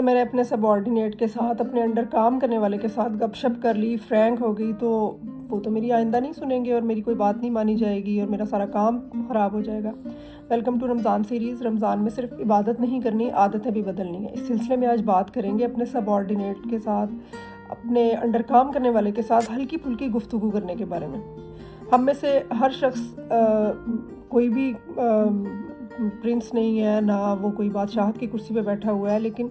میں نے اپنے سبارڈینیٹ کے ساتھ، اپنے انڈر کام کرنے والے کے ساتھ گپ شپ کر لی، فرینک ہو گئی، تو وہ تو میری آئندہ نہیں سنیں گے اور میری کوئی بات نہیں مانی جائے گی اور میرا سارا کام خراب ہو جائے گا۔ Welcome to Ramzan series. Ramzan میں صرف عبادت نہیں کرنی، عادتیں بھی بدلنی ہیں۔ اس سلسلے میں آج بات کریں گے اپنے سبارڈینیٹ کے ساتھ، اپنے انڈر کام کرنے والے کے ساتھ ہلکی پھلکی گفتگو کرنے کے بارے میں۔ ہم میں سے ہر شخص کوئی بھی پرنس نہیں ہے، نہ وہ کوئی بادشاہت کی کرسی پہ بیٹھا ہوا ہے، لیکن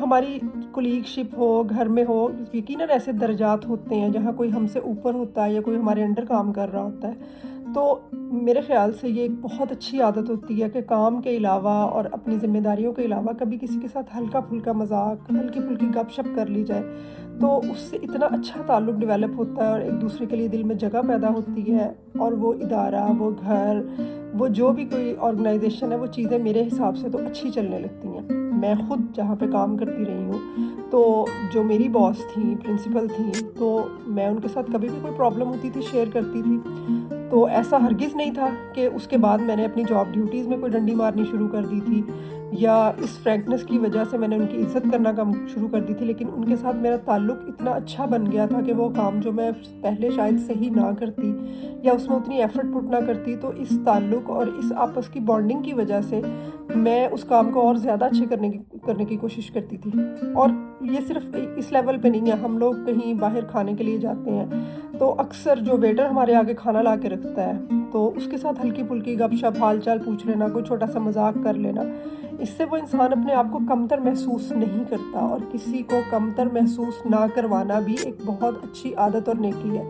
ہماری کولیگ شپ ہو، گھر میں ہو، یقیناً ایسے درجات ہوتے ہیں جہاں کوئی ہم سے اوپر ہوتا ہے یا کوئی ہمارے انڈر کام کر رہا ہوتا ہے۔ تو میرے خیال سے یہ ایک بہت اچھی عادت ہوتی ہے کہ کام کے علاوہ اور اپنی ذمہ داریوں کے علاوہ کبھی کسی کے ساتھ ہلکا پھلکا مذاق، ہلکی پھلکی گپ شپ کر لی جائے، تو اس سے اتنا اچھا تعلق ڈیولپ ہوتا ہے اور ایک دوسرے کے لیے دل میں جگہ پیدا ہوتی ہے، اور وہ ادارہ، وہ گھر، وہ جو بھی کوئی آرگنائزیشن ہے، وہ چیزیں میرے حساب سے تو اچھی چلنے لگتی ہیں۔ میں خود جہاں پہ کام کرتی رہی ہوں، تو جو میری باس تھیں، پرنسپل تھیں، تو میں ان کے ساتھ کبھی بھی کوئی پرابلم ہوتی تھی شیئر کرتی تھی، تو ایسا ہرگز نہیں تھا کہ اس کے بعد میں نے اپنی جاب ڈیوٹیز میں کوئی ڈنڈی مارنی شروع کر دی تھی یا اس فرینکنس کی وجہ سے میں نے ان کی عزت کرنا کم شروع کر دی تھی، لیکن ان کے ساتھ میرا تعلق اتنا اچھا بن گیا تھا کہ وہ کام جو میں پہلے شاید صحیح نہ کرتی یا اس میں اتنی ایفرٹ پٹ نہ کرتی، تو اس تعلق اور اس آپس کی بانڈنگ کی وجہ سے میں اس کام کو اور زیادہ اچھے کرنے کی کوشش کرتی تھی۔ اور یہ صرف اس لیول پہ نہیں ہے، ہم لوگ کہیں باہر کھانے کے لیے جاتے ہیں تو اکثر جو ویٹر ہمارے آگے کھانا لا کے رکھتا ہے، تو اس کے ساتھ ہلکی پھلکی گپ شپ، حال چال پوچھ لینا، کوئی چھوٹا سا مذاق کر لینا، اس سے وہ انسان اپنے آپ کو کمتر محسوس نہیں کرتا، اور کسی کو کمتر محسوس نہ کروانا بھی ایک بہت اچھی عادت اور نیکی ہے،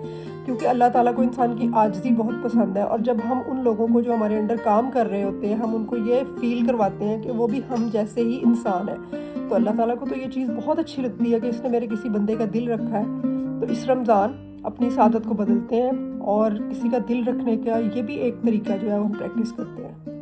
کیونکہ اللہ تعالیٰ کو انسان کی عاجزی بہت پسند ہے، اور جب ہم ان لوگوں کو جو ہمارے انڈر کام کر رہے ہوتے ہیں، ہم ان کو یہ فیل کرواتے ہیں کہ وہ بھی ہم جیسے ہی انسان ہیں، تو اللہ تعالیٰ کو تو یہ چیز بہت اچھی لگتی ہے کہ اس نے میرے کسی بندے کا دل رکھا ہے۔ تو اس رمضان اپنی اس عادت کو بدلتے ہیں اور کسی کا دل رکھنے کا یہ بھی ایک طریقہ جو ہے وہ ہم پریکٹس کرتے ہیں۔